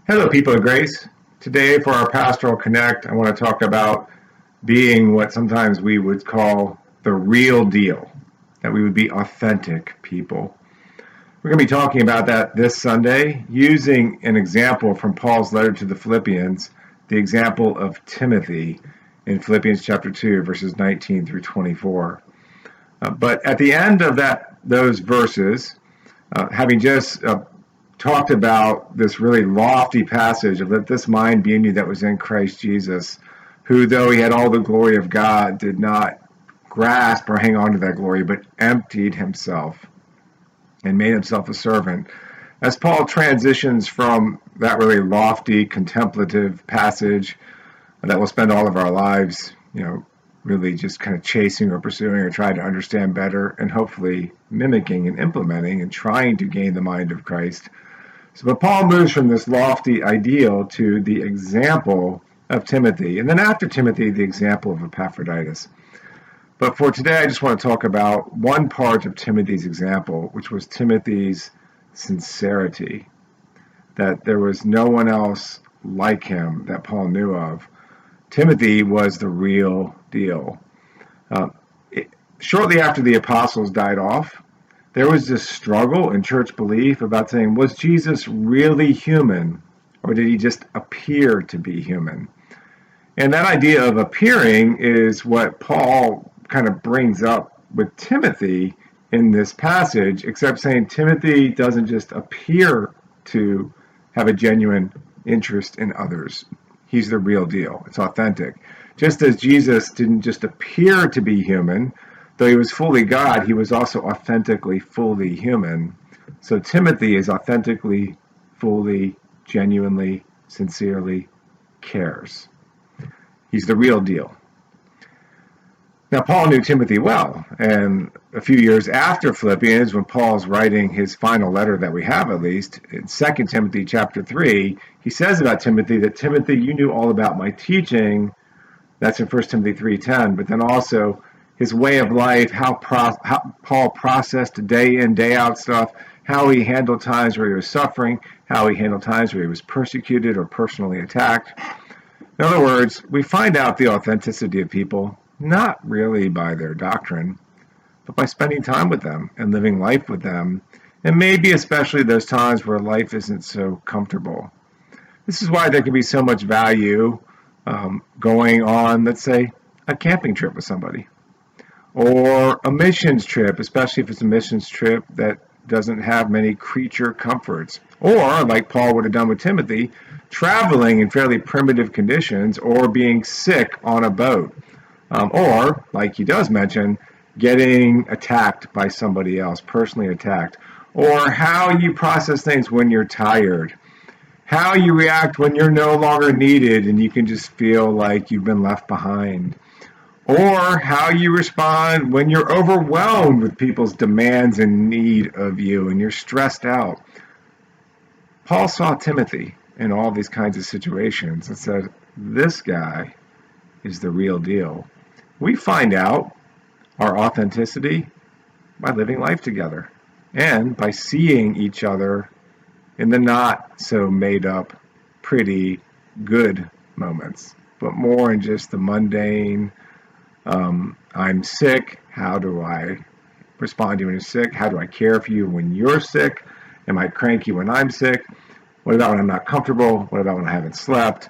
Hello, people of grace. Today, for our Pastoral Connect, I want to talk about being what sometimes we would call the real deal, that we would be authentic people. We're going to be talking about that this Sunday using an example from Paul's letter to the Philippians, the example of Timothy in Philippians chapter 2, verses 19 through 24. But at the end of those verses, having just talked about this really lofty passage of let this mind be in you that was in Christ Jesus, who, though he had all the glory of God, did not grasp or hang on to that glory, but emptied himself and made himself a servant. As Paul transitions from that really lofty, contemplative passage that we'll spend all of our lives, really just kind of chasing or pursuing or trying to understand better and hopefully mimicking and implementing and trying to gain the mind of Christ. But Paul moves from this lofty ideal to the example of Timothy, and then after Timothy, the example of Epaphroditus. But for today, I just want to talk about one part of Timothy's example, which was Timothy's sincerity, that there was no one else like him that Paul knew of. Timothy was the real deal. Shortly after the apostles died off, there was this struggle in church belief about saying, was Jesus really human, or did he just appear to be human? And that idea of appearing is what Paul kind of brings up with Timothy in this passage, except saying Timothy doesn't just appear to have a genuine interest in others. He's the real deal. It's authentic. Just as Jesus didn't just appear to be human, though he was fully God, he was also authentically fully human. So Timothy is authentically, fully, genuinely, sincerely cares. He's the real deal. Now, Paul knew Timothy well, and a few years after Philippians, when Paul's writing his final letter that we have, at least, in 2 Timothy chapter 3, he says about Timothy that, Timothy, you knew all about my teaching. That's in 1 Timothy 3:10, but then also his way of life, how Paul processed day in, day out stuff, how he handled times where he was suffering, how he handled times where he was persecuted or personally attacked. In other words, we find out the authenticity of people not really by their doctrine, but by spending time with them and living life with them, and maybe especially those times where life isn't so comfortable. This is why there can be so much value going on, let's say, a camping trip with somebody, or a missions trip, especially if it's a missions trip that doesn't have many creature comforts, or like Paul would have done with Timothy, traveling in fairly primitive conditions, or being sick on a boat, or, like he does mention, getting attacked by somebody else, personally attacked, or how you process things when you're tired, how you react when you're no longer needed and you can just feel like you've been left behind, or how you respond when you're overwhelmed with people's demands and need of you and you're stressed out. Paul saw Timothy in all these kinds of situations and said, this guy is the real deal. We find out our authenticity by living life together and by seeing each other in the not so made up, pretty, good moments, but more in just the mundane, I'm sick, how do I respond to you when you're sick? How do I care for you when you're sick? Am I cranky when I'm sick? What about when I'm not comfortable? What about when I haven't slept?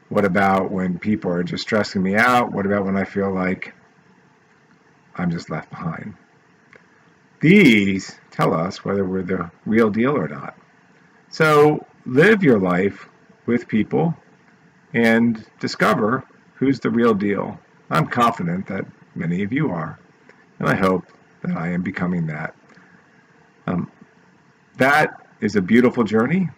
What about when people are just stressing me out? What about when I feel like I'm just left behind? These tell us whether we're the real deal or not. So live your life with people and discover who's the real deal. I'm confident that many of you are, and I hope that I am becoming that. That is a beautiful journey.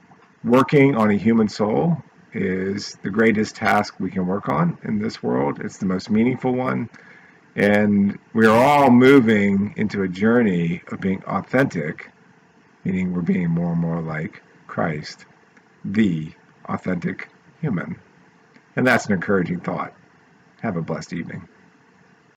Working on a human soul is the greatest task we can work on in this world. It's the most meaningful one. And we are all moving into a journey of being authentic, meaning we're being more and more like Christ, the authentic human. And that's an encouraging thought. Have a blessed evening.